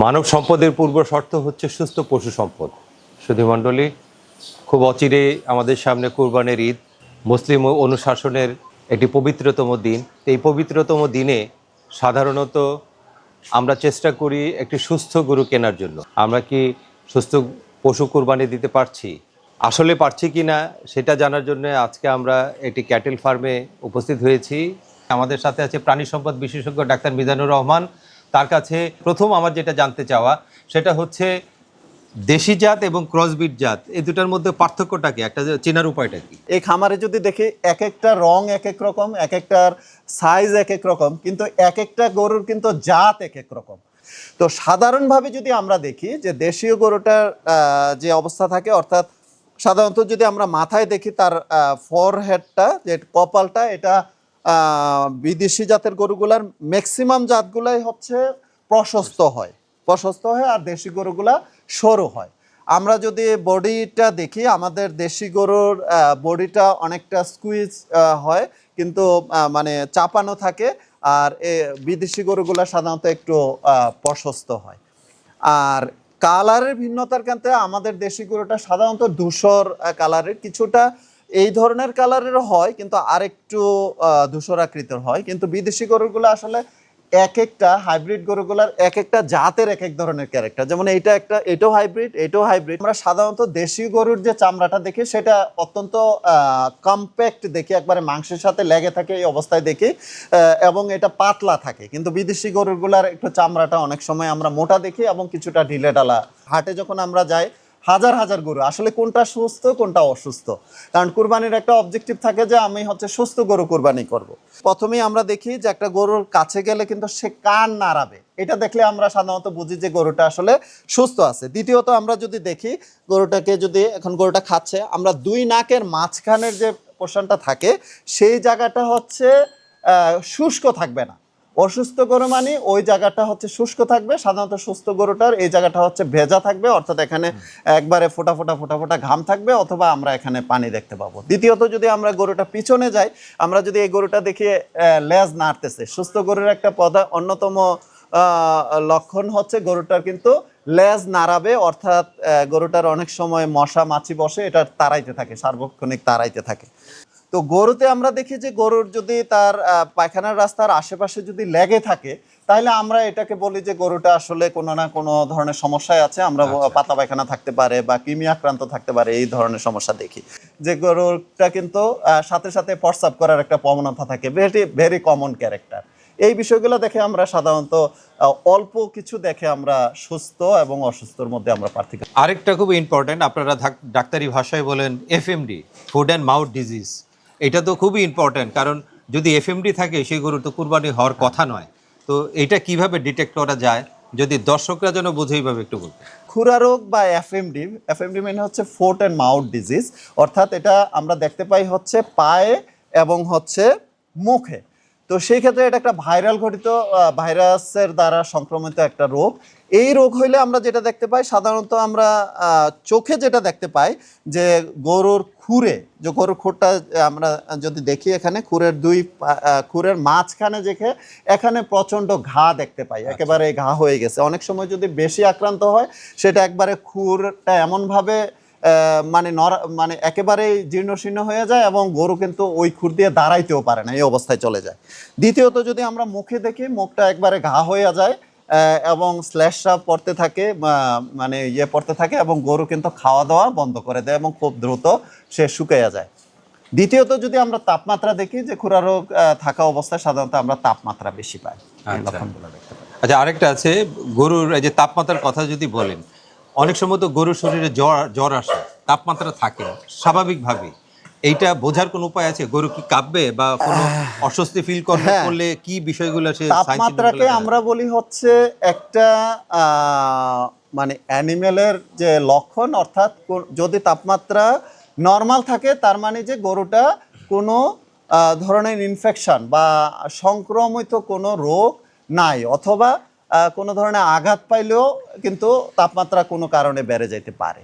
মানব সম্পদের পূর্ব শর্ত হচ্ছে সুস্থ পশু সম্পদ। সুধীমণ্ডলী, খুব অচিরে আমাদের সামনে কুরবানির ঈদ, মুসলিম অনুশাসনের একটি পবিত্রতম দিন। এই পবিত্রতম দিনে সাধারণত আমরা চেষ্টা করি একটি সুস্থ গরু কেনার জন্য। আমরা কি সুস্থ পশু কুরবানি দিতে পারছি, আসলে পারছি কি না সেটা জানার জন্য আজকে আমরা একটি ক্যাটেল ফার্মে উপস্থিত হয়েছি। আমাদের সাথে আছে প্রাণী সম্পদ বিশেষজ্ঞ ডাক্তার মিজানুর রহমান। তার কাছে প্রথম আমার যেটা জানতে চাওয়া সেটা হচ্ছে দেশি জাত এবং ক্রসবিট জাত, এই দুটার মধ্যে পার্থক্যটা কি, একটা চেনার উপায়টা কি? এই খামারে যদি দেখি এক একটা রং এক এক রকম, এক একটার সাইজ এক এক রকম, কিন্তু এক একটা গরুর কিন্তু জাত এক এক রকম। তো সাধারণভাবে যদি আমরা দেখি যে দেশীয় গরুটার যে অবস্থা থাকে, অর্থাৎ সাধারণত যদি আমরা মাথায় দেখি তার ফরহেডটা, যে কপালটা, এটা বিদেশি জাতের গরুগুলার ম্যাক্সিমাম জাতগুলাই হচ্ছে প্রশস্ত হয়, আর দেশি গরুগুলা সরু হয়। আমরা যদি বডিটা দেখি, আমাদের দেশি গরুর বডিটা অনেকটা স্কুইজ হয়, কিন্তু মানে চাপানো থাকে, আর বিদেশি গরুগুলা সাধারণত একটু প্রশস্ত হয়। আর কালারের ভিন্নতার ক্ষেত্রে আমাদের দেশি গরুটা সাধারণত ধূসর কালারের, কিছুটা এই ধরনের কালারেরও হয় কিন্তু আরেকটু ধূসর আকৃতির হয়। কিন্তু বিদেশি গরুগুলো আসলে এক একটা হাইব্রিড গরুগুলার এক একটা জাতের এক এক ধরনের ক্যারেক্টার। যেমন এটাও হাইব্রিড। আমরা সাধারণত দেশি গরুর যে চামড়াটা দেখি সেটা অত্যন্ত কম্প্যাক্ট দেখি, একবারে মাংসের সাথে লেগে থাকে এই অবস্থায় দেখি, এবং এটা পাতলা থাকে। কিন্তু বিদেশি গরুগুলার একটু চামড়াটা অনেক সময় আমরা মোটা দেখি এবং কিছুটা ঢিলে ঢালা। হাটে যখন আমরা যাই, হাজার হাজার গরু, আসলে কোনটা সুস্থ কোনটা অসুস্থ, কারণ কুরবানির একটা অবজেক্টিভ থাকে যে আমি সুস্থ গরু কুরবানি করব। প্রথমেই আমরা দেখি যে একটা গরুর কাছে গেলে কিন্তু সে কান নাড়াবে, এটা দেখলে আমরা সাধারণত বুঝি যে গরুটা আসলে সুস্থ আছে। দ্বিতীয়ত আমরা যদি দেখি গরুটাকে, যদি এখন গরুটা খাচ্ছে, আমরা দুই নাকের মাঝখানের যে পোর্শনটা থাকে সেই জায়গাটা হচ্ছে শুষ্ক থাকবে না। অসুস্থ গরু মানে ওই জায়গাটা হচ্ছে শুষ্ক থাকবে, সাধারণত সুস্থ গরুটার এই জায়গাটা হচ্ছে ভেজা থাকবে, অর্থাৎ এখানে একবারে ফোটা ফোটা ঘাম থাকবে, অথবা আমরা এখানে পানি দেখতে পাবো। দ্বিতীয়ত যদি আমরা গরুটা পিছনে যাই, আমরা যদি এই গরুটা দেখি লেজ নাড়তেছে, সুস্থ গরুর একটা অন্যতম লক্ষণ হচ্ছে গরুটার কিন্তু লেজ নাড়াবে, অর্থাৎ গরুটার অনেক সময় মশা মাছি বসে, এটা তাড়াইতে থাকে, সার্বক্ষণিক তাড়াইতে থাকে। তো গরুতে আমরা দেখি যে গরুর যদি তার পায়খানার রাস্তার আশেপাশে যদি লেগে থাকে, তাহলে আমরা এটাকে বলি যে গরুটা আসলে কোনো না কোনো ধরনের সমস্যায় আছে। আমরা পাতলা পায়খানা থাকতে পারে বা কৃমি আক্রান্ত থাকতে পারে, এই ধরনের সমস্যা দেখি। যে গরুটা কিন্তু সাথে সাথে প্রস্রাব করার একটা প্রবণতা থাকে, ভেরি কমন ক্যারেক্টার। এই বিষয়গুলো দেখে আমরা সাধারণত অল্প কিছু দেখে আমরা সুস্থ এবং অসুস্থর মধ্যে আমরা পার্থক্য। আরেকটা খুব ইম্পর্টেন্ট, আপনারা ডাক্তারি ভাষায় বলেন FMD, food and mouth disease. এটা তো খুবই ইম্পর্টেন্ট, কারণ যদি এফএমডি থাকে সেই গরু তো কুরবানি হওয়ার কথা নয়। তো এটা কিভাবে ডিটেক্ট করা যায়, যদি দর্শকরা যেন বোঝে এইভাবে একটু বলুন। খুরা রোগ বা এফএমডি মানে হচ্ছে ফুট অ্যান্ড মাউথ ডিজিজ, অর্থাৎ এটা আমরা দেখতে পাই হচ্ছে পায়ে এবং হচ্ছে মুখে। তো সেই ক্ষেত্রে এটা একটা ভাইরাল ঘটিত ভাইরাসের দ্বারা সংক্রমিত একটা রোগ। এই রোগ হইলে আমরা যেটা দেখতে পাই, সাধারণত আমরা চোখে যেটা দেখতে পাই যে গরুর খুরটা আমরা যদি দেখি, এখানে খুরের মাঝখানে দেখে এখানে প্রচণ্ড ঘা দেখতে পাই, একেবারে ঘা হয়ে গেছে। অনেক সময় যদি বেশি আক্রান্ত হয়, সেটা একবারে খুরটা এমনভাবে মানে একেবারেই জীর্ণশীর্ণ হয়ে যায় এবং গরু কিন্তু ওই খুর দিয়ে দাঁড়াইতেও পারে না, এই অবস্থায় চলে যায়। দ্বিতীয়ত যদি আমরা মুখে দেখি, মুখটা একবারে ঘা হয়ে যায় এবং স্ল্যাশটা পড়তে থাকে, পড়তে থাকে, এবং গরু কিন্তু খাওয়া দাওয়া বন্ধ করে দেয় এবং খুব দ্রুত সে শুকিয়ে যায়। দ্বিতীয়ত যদি আমরা তাপমাত্রা দেখি, যে খুরা রোগ থাকা অবস্থায় সাধারণত আমরা তাপমাত্রা বেশি পাই, লক্ষণগুলো দেখতে পাই। আচ্ছা, আরেকটা আছে গরুর এই যে তাপমাত্রার কথা যদি বলেন, অনেক সময় তো গরুর শরীরে জ্বর আসে, তাপমাত্রা থাকে স্বাভাবিকভাবেই, এইটা বোঝার কোনো উপায় আছে? গরু কি কাঁপবে বা কোনো অস্বস্তি ফিল করলে কি বিষয়গুলো সে? তাপমাত্রাকে আমরা বলি হচ্ছে একটা মানে অ্যানিমেলের যে লক্ষণ, অর্থাৎ যদি তাপমাত্রা নর্মাল থাকে তার মানে যে গরুটা কোনো ধরনের ইনফেকশন বা সংক্রমিত কোনো রোগ নাই, অথবা কোনো ধরনের আঘাত পাইলেও কিন্তু তাপমাত্রা কোনো কারণে বেড়ে যেতে পারে।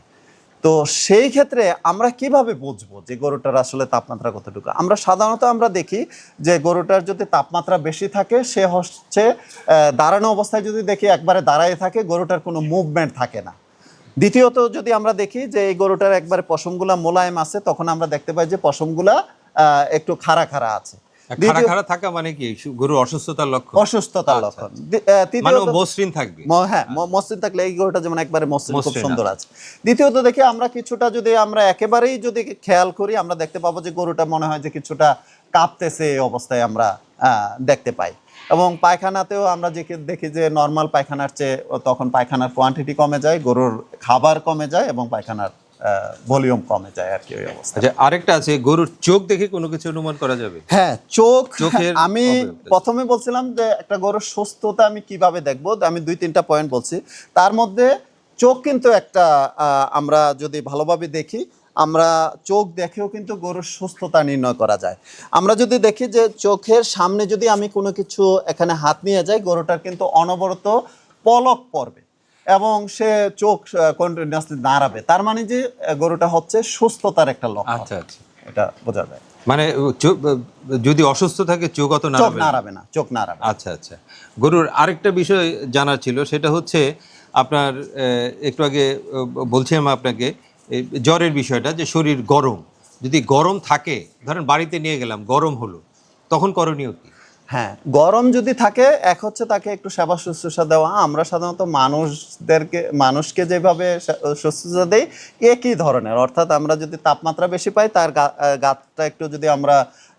তো সেই ক্ষেত্রে আমরা কিভাবে বুঝবো যে গরুটার আসলে তাপমাত্রা কতটুকু? আমরা সাধারণত আমরা দেখি যে গরুটার যদি তাপমাত্রা বেশি থাকে, সে হচ্ছে দাঁড়ানো অবস্থায় যদি দেখি একবারে দাঁড়ায় থাকে, গরুটার কোনো মুভমেন্ট থাকে না। দ্বিতীয়ত যদি আমরা দেখি যে এই গরুটার একবারে পশমগুলা মোলায়েম আছে, তখন আমরা দেখতে পাই যে পশমগুলা একটু খাড়া খাড়া আছে। খাড়া খাড়া থাকা মানে কি গরুর অসুস্থতার লক্ষণ? অসুস্থতার লক্ষণ। মানে তৃতীয়ত মসৃণ থাকবে। হ্যাঁ, মসৃণ থাকলে এই গরুটা যেমন একবারে মসৃণ, খুব মসৃণ সুন্দর আছে। দ্বিতীয়ত দেখি আমরা কিছুটা যদি আমরা একেবারেই যদি খেয়াল করি, আমরা দেখতে পাবো যে গরুটা মনে হয় যে কিছুটা কাঁপতেছে, এই অবস্থায় আমরা দেখতে পাই। এবং পায়খানাতেও আমরা দেখি যে নর্মাল পায়খানার চেয়ে তখন পায়খানার কোয়ান্টিটি কমে যায়, গরুর খাবার কমে যায় এবং পায়খানার ভলিউম কমে যায় আর কি ওই অবস্থা। আচ্ছা, আরেকটা আছে, গরুর চোখ দেখে কোনো কিছু অনুমান করা যাবে? হ্যাঁ, চোখের আমি প্রথমে বলছিলাম যে একটা গরুর সুস্থতা আমি কিভাবে দেখবো, আমি 2-3টা পয়েন্ট বলছি। তার মধ্যে চোখ কিন্তু একটা, আমরা যদি ভালোভাবে দেখি, আমরা চোখ দেখেও কিন্তু গরুর সুস্থতা নির্ণয় করা যায়। আমরা যদি দেখি যে চোখের সামনে যদি আমি কোনো কিছু এখানে হাত নিয়ে যাই, গরুটার কিন্তু অনবরত পলক পড়বে এবং সে চোখ কন্টিনিউয়াসলি নাড়াবে, তার মানে যে গরুটা হচ্ছে সুস্থতার একটা লক্ষণ। আচ্ছা আচ্ছা, এটা বোঝা যায়। মানে যদি অসুস্থ থাকে চোখ অত নাড়াবে না, চোখ নাড়াবে। আচ্ছা আচ্ছা। গরুর আরেকটা বিষয় জানা ছিল, সেটা হচ্ছে আপনার একটু আগে বলছিলাম আপনাকে জ্বরের বিষয়টা, যে শরীর গরম, যদি গরম থাকে, ধরেন বাড়িতে নিয়ে গেলাম, গরম হলো, তখন করণীয় কি? হ্যাঁ, গরম যদি থাকে, এক হচ্ছে তাকে একটু সেবা শুশ্রূষা দেওয়া। আমরা সাধারণত মানুষকে যেভাবে শুশ্রূষা দেই একই ধরনের, অর্থাৎ আমরা যদি তাপমাত্রা বেশি পাই, তার গাতটা একটু যদি আমরা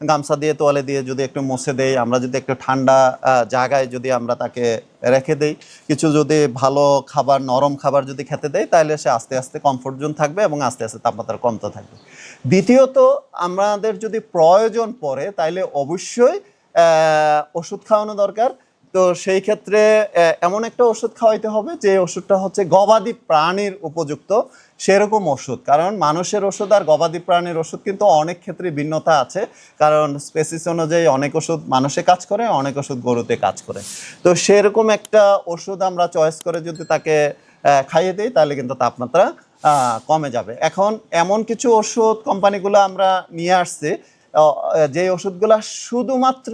গামছা দিয়ে, তোয়ালে দিয়ে যদি একটু মুছে দেই, আমরা যদি একটু ঠান্ডা জায়গায় যদি আমরা তাকে রেখে দেই, কিছু যদি ভালো খাবার, নরম খাবার যদি খেতে দেয়, তাহলে সে আস্তে আস্তে কমফোর্ট জোন থাকবে এবং আস্তে আস্তে তাপমাত্রা কমতে থাকবে। দ্বিতীয়ত, আমাদের যদি প্রয়োজন পড়ে, তাহলে অবশ্যই ওষুধ খাওয়ানো দরকার। তো সেই ক্ষেত্রে এমন একটা ওষুধ খাওয়াইতে হবে যে ওষুধটা হচ্ছে গবাদি প্রাণীর উপযুক্ত সেরকম ওষুধ। কারণ মানুষের ওষুধ আর গবাদি প্রাণীর ওষুধ কিন্তু অনেক ক্ষেত্রে ভিন্নতা আছে, কারণ স্পেসিস অনুযায়ী অনেক ওষুধ মানুষে কাজ করে, অনেক ওষুধ গরুতে কাজ করে। তো সেরকম একটা ওষুধ আমরা চয়েস করে যদি তাকে খাইয়ে দিই, তাহলে কিন্তু তাপমাত্রা কমে যাবে। এখন এমন কিছু ওষুধ কোম্পানিগুলো আমরা নিয়ে আসছি, যে ওষুধগুলা শুধুমাত্র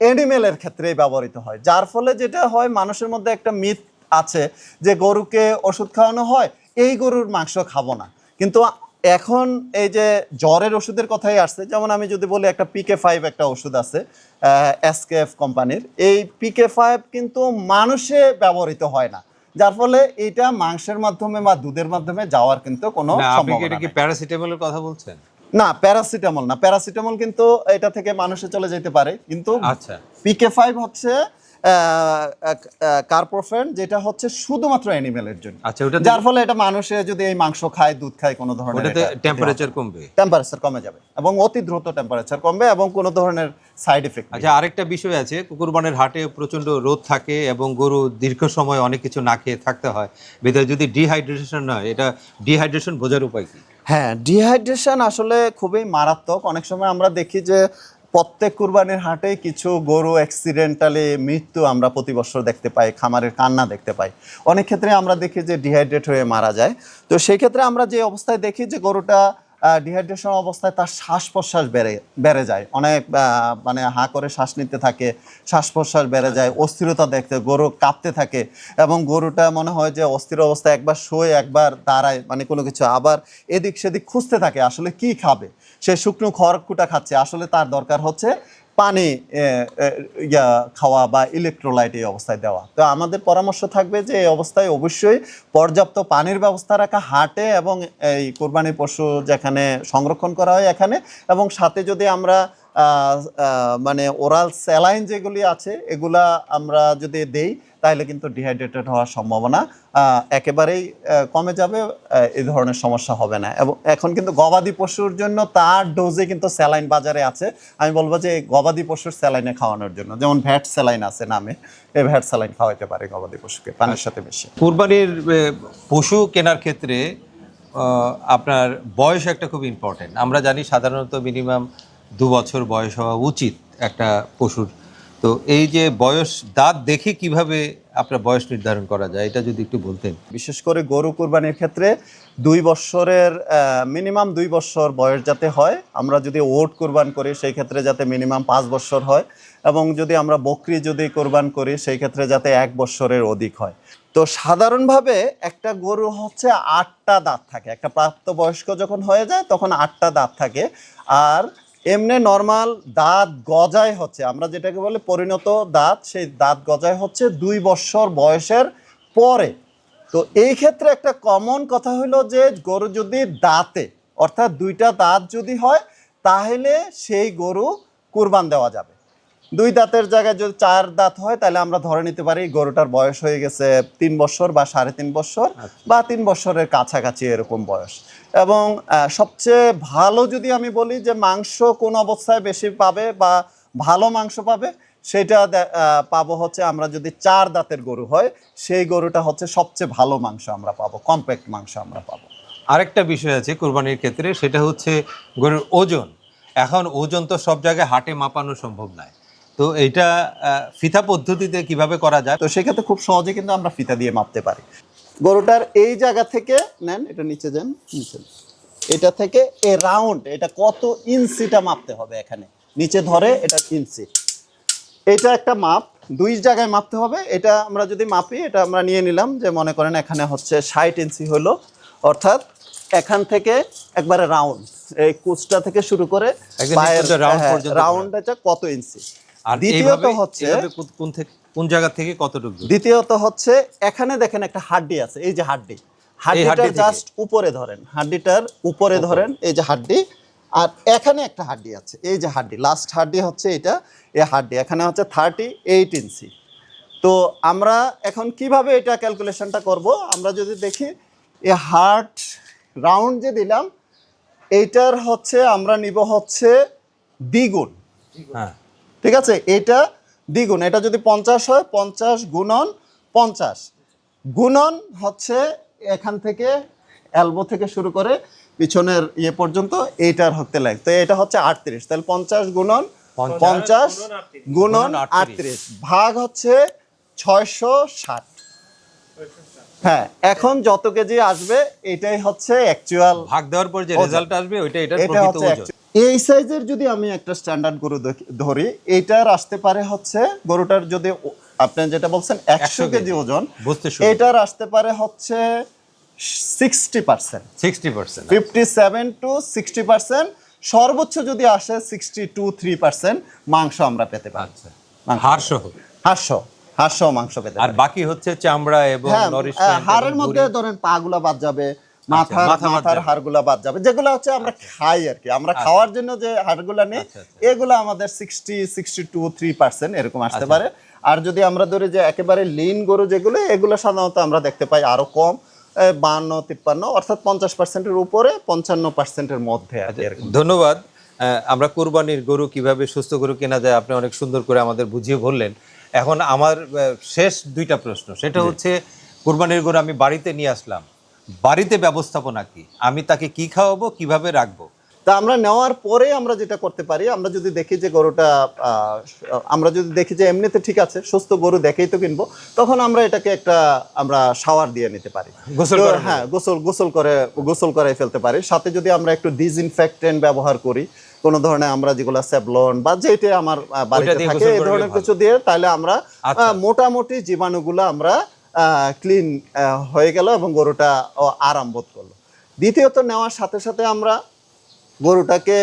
অ্যানিমেলের ক্ষেত্রেই ব্যবহৃত হয়, যার ফলে যেটা হয়, মানুষের মধ্যে একটা মিথ আছে যে গরুকে ওষুধ খাওয়ানো হয়, এই গরুর মাংস খাবো না। কিন্তু এখন এই যে জ্বরের ওষুধের কথাই আসছে, যেমন আমি যদি বলি একটা PK5 একটা ওষুধ আছে SKF কোম্পানির, এই PK5 কিন্তু মানুষে ব্যবহৃত হয় না, যার ফলে এটা মাংসের মাধ্যমে বা দুধের মাধ্যমে যাওয়ার কিন্তু কোনো সম্ভাবনা নেই। প্যারাসিটামলের কথা বলছেন? না, প্যারাসিটামল না, প্যারাসিটামল কিন্তু এটা থেকে মানুষে চলে যেতে পারে, কিন্তু আচ্ছা, PK5 হচ্ছে কার্পোফেন, যেটা হচ্ছে শুধুমাত্র অ্যানিমেলের জন্য। আচ্ছা, ওটা যার ফলে এটা মানুষে যদি এই মাংস খায়, দুধ খায়, কোনো ধরনের ওটাতে টেম্পারেচার কমবে, টেম্পারেচার কমে যাবে এবং অতি দ্রুত টেম্পারেচার কমবে এবং কোনো ধরনের সাইড এফেক্ট। আচ্ছা, আরেকটা বিষয় আছে, কুরবানের হাটে প্রচন্ড রোদ থাকে এবং গরু দীর্ঘ সময় অনেক কিছু না খেয়ে থাকতে হয়, ভিতরে যদি ডিহাইড্রেশন না হয়, এটা ডিহাইড্রেশন বোঝার উপায় কি? হ্যাঁ, ডিহাইড্রেশন আসলে খুবই মারাত্মক। অনেক সময় আমরা দেখি যে প্রত্যেক কুরবানির হাটে কিছু গরু অ্যাক্সিডেন্টালি মৃত্যু আমরা প্রতি বছর দেখতে পাই, খামারের কান্না দেখতে পাই। অনেক ক্ষেত্রে আমরা দেখি যে ডিহাইড্রেট হয়ে মারা যায়। তো সেই ক্ষেত্রে আমরা যে অবস্থায় দেখি যে গরুটা ডিহাইড্রেশন অবস্থায় তার শ্বাস প্রশ্বাস বেড়ে যায়, অনেক মানে হাঁ করে শ্বাস নিতে থাকে, শ্বাস প্রশ্বাস বেড়ে যায়, অস্থিরতা দেখতে, গরু কাঁপতে থাকে এবং গরুটা মনে হয় যে অস্থির অবস্থায় একবার শোয়, একবার দাঁড়ায়, মানে কোনো কিছু আবার এদিক সেদিক খুঁজতে থাকে আসলে কি খাবে। সে শুকনো খড়কুটা খাচ্ছে, আসলে তার দরকার হচ্ছে পানি খাওয়া বা ইলেকট্রোলাইট এই অবস্থায় দেওয়া। তো আমাদের পরামর্শ থাকবে যে এই অবস্থায় অবশ্যই পর্যাপ্ত পানির ব্যবস্থা রাখা হাটে এবং এই কোরবানির পশু যেখানে সংরক্ষণ করা হয় এখানে, এবং সাথে যদি আমরা মানে ওরাল স্যালাইন যেগুলি আছে এগুলা আমরা যদি দেই, তাহলে কিন্তু ডিহাইড্রেটেড হওয়ার সম্ভাবনা একেবারেই কমে যাবে, এই ধরনের সমস্যা হবে না। এবং এখন কিন্তু গবাদি পশুর জন্য তার ডোজে কিন্তু স্যালাইন বাজারে আছে। আমি বলবো যে গবাদি পশুর স্যালাইনে খাওয়ানোর জন্য, যেমন ভ্যাট স্যালাইন আছে নামে, এই ভ্যাট স্যালাইন খাওয়াইতে পারে গবাদি পশুকে পানির সাথে মিশিয়ে। কুরবানির পশু কেনার ক্ষেত্রে আপনার বয়স একটা খুব ইম্পর্টেন্ট। আমরা জানি সাধারণত মিনিমাম 2 বছর বয়স হওয়া উচিত একটা পশুর। তো এই যে বয়স, দাঁত দেখে কিভাবে আপনার বয়স নির্ধারণ করা যায়, এটা যদি একটু বলতেন। বিশেষ করে গরু কুরবানির ক্ষেত্রে 2 বছরের মিনিমাম 2 বছর বয়স যাতে হয়। আমরা যদি ওট কুরবান করি সেই ক্ষেত্রে যাতে মিনিমাম 5 বছর হয়, এবং যদি আমরা বকরি যদি কুরবান করি সেই ক্ষেত্রে যাতে 1 বছরের অধিক হয়। তো সাধারণভাবে একটা গরু হচ্ছে 8টা দাঁত থাকে। একটা প্রাপ্তবয়স্ক যখন হয়ে যায় তখন 8টা দাঁত থাকে। আর এমনি নর্মাল দাঁত গজায় হচ্ছে, আমরা যেটাকে বলি পরিণত দাঁত, সেই দাঁত গজায় হচ্ছে 2 বছর বয়সের পরে। তো এই ক্ষেত্রে একটা কমন কথা হলো যে গরু যদি দাঁতে অর্থাৎ 2টা দাঁত যদি হয় তাহলে সেই গরু কুরবান দেওয়া যাবে। 2 দাঁতের জায়গায় যদি 4 দাঁত হয় তাহলে আমরা ধরে নিতে পারি গরুটার বয়স হয়ে গেছে 3 বছর বা 3.5 বছর বা 3 বছরের কাছাকাছি এরকম বয়স। এবং সবচেয়ে ভালো যদি আমি বলি যে মাংস কোন অবস্থায় বেশি পাবে বা ভালো মাংস পাবে, সেটা পাবো হচ্ছে আমরা যদি 4 দাঁতের গরু হয় সেই গরুটা হচ্ছে সবচেয়ে ভালো মাংস আমরা পাবো, কম্প্যাক্ট মাংস আমরা পাবো। আরেকটা বিষয় আছে কুরবানির ক্ষেত্রে, সেটা হচ্ছে গরুর ওজন। এখন ওজন তো সব জায়গায় হাটে মাপানো সম্ভব নয়, তো এইটা ফিতা পদ্ধতিতে কিভাবে করা যায়? তো সেক্ষেত্রে খুব সহজে কিন্তু আমরা ফিতা দিয়ে মাপতে পারি। গরুটার এই জায়গা থেকে নেন, এটা নিচে যান, নিচে এটা থেকে এ রাউন্ড এটা কত ইঞ্চিটা মাপতে হবে, এখানে নিচে ধরে এটা ইঞ্চি, এটা একটা মাপ 2 জায়গায় মাপতে হবে। এটা আমরা যদি মাপি, এটা আমরা নিয়ে নিলাম যে মনে করেন এখানে হচ্ছে 60 ইঞ্চি হলো, অর্থাৎ এখান থেকে একবারে রাউন্ড এই কুচটা থেকে শুরু করে রাউন্ড এটা কত ইঞ্চি। আর দ্বিতীয়ত হচ্ছে কোন জায়গা থেকে কতটুকু, দ্বিতীয়ত হচ্ছে এখানে দেখেন একটা হাড্ডি আছে, এই যে হাড্ডিটার জাস্ট উপরে ধরেন, হাড্ডিটার উপরে ধরেন, এই যে হাড্ডি, আর এখানে একটা হাড্ডি আছে, এই যে হাড্ডি, লাস্ট হাড্ডি হচ্ছে এটা, এই হাড্ডি এখানে হচ্ছে 38 ইঞ্চি। তো আমরা এখন কিভাবে এটা ক্যালকুলেশনটা করব, আমরা যদি দেখি এই হার্ট রাউন্ড যে দিলাম এইটার হচ্ছে আমরা নিব হচ্ছে দ্বিগুণ। হ্যাঁ ঠিক আছে, এটা দ্বিগুণ, এটা যদি 50 হয় 50 গুণন 50 গুণন হচ্ছে এখান থেকে এলবো থেকে শুরু করে পিছনের ইয়ে পর্যন্ত এইটার হতে লাগে, তো এটা হচ্ছে 38, তাহলে 50 গুণন 50 গুণন 38 ভাগ হচ্ছে 660। হ্যাঁ, এখন যত কেজি আসবে এটাই হচ্ছে অ্যাকচুয়াল ভাগ দেওয়ার পর যে রেজাল্ট আসবে ওইটা এটার এটা প্রকৃত হচ্ছে ওজন। এই সাইজের যদি আমি একটা স্ট্যান্ডার্ড গরু ধরি, এইটার আসতে পারে হচ্ছে গরুটার যদি আপনি যেটা বলছেন 100 কেজি ওজন, এটার আসতে পারে হচ্ছে 60%, 57 to 60%, সর্বোচ্চ যদি আসে 62-63% মাংস আমরা পেতে পারি। আচ্ছা, হাড় মাংস পেতে আর পারি। বাকি হচ্ছে চামড়া এবং নরিশমেন্ট, হাড়ের মধ্যে ধরেন পাগুলা বাদ যাবে, মাথার হাড়গুলা বাদ যাবে, যেগুলো হচ্ছে আমরা খাই আর কি, আমরা খাওয়ার জন্য যে হাড়গুলা নেই এগুলো আমাদের 60-62-63% এরকম আসতে পারে। আর যদি আমরা ধরি যে একেবারে লিন গরু যেগুলো, এগুলো সাধারণত আমরা দেখতে পাই আরো কম, 52-53, অর্থাৎ 50%-এর উপরে 55%-এর মধ্যে। ধন্যবাদ। আমরা কুরবানির গরু কিভাবে সুস্থ গরু কেনা যায় আপনি অনেক সুন্দর করে আমাদের বুঝিয়ে বললেন। এখন আমার শেষ 2টা প্রশ্ন, সেটা হচ্ছে কুরবানির গরু আমি বাড়িতে নিয়ে আসলাম, বাড়িতে ব্যবস্থাপনা কি, আমি তাকে কি খাওয়াবো, কিভাবে রাখবো? তা আমরা নেওয়ার পরে আমরা যেটা করতে পারি, আমরা যদি দেখি যে গরুটা আমরা যদি দেখি যে এমনিতে ঠিক আছে, সুস্থ গরু দেখেই তো কিনবো, তখন আমরা এটাকে একটা আমরা শাওয়ার দিয়ে নিতে পারি, হ্যাঁ গোসল করে ফেলতে পারি। সাথে যদি আমরা একটু ডিসইনফেক্টেন্ট ব্যবহার করি, কোনো ধরনের আমরা যেগুলো স্যাভলন বা যেটা আমার বাড়িতে থাকে এই ধরনের কিছু দিয়ে, তাহলে আমরা মোটামুটি জীবাণুগুলো আমরা ক্লিন হয়ে গেল এবং গরুটা আরাম বোধ করলো। দ্বিতীয়ত নেওয়ার সাথে সাথে আমরা গরুটাকে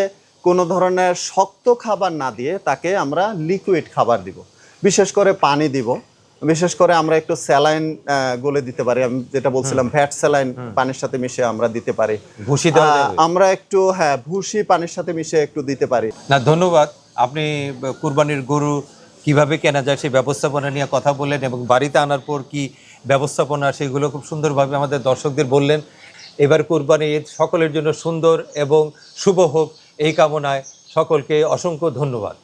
কোনো ধরনের শক্ত খাবার না দিয়ে তাকে আমরা লিকুইড খাবার দিব, বিশেষ করে পানি দিব, বিশেষ করে আমরা একটু স্যালাইন গলে দিতে পারি, আমি যেটা বলছিলাম ভ্যাট স্যালাইন পানির সাথে মিশিয়ে আমরা দিতে পারি, ভুসি আমরা একটু ভুসি পানির সাথে মিশিয়ে একটু দিতে পারি। না, ধন্যবাদ। আপনি কুরবানির গরু কিভাবে কেনা যায় সেই ব্যবস্থাপনা নিয়ে কথা বললেন এবং বাড়িতে আনার পর কি ব্যবস্থাপনা সেগুলো খুব সুন্দরভাবে আমাদের দর্শকদের বললেন। এবার কুরবানি ঈদ সকলের জন্য সুন্দর এবং শুভ হোক এই কামনায় সকলকে অসংখ্য ধন্যবাদ।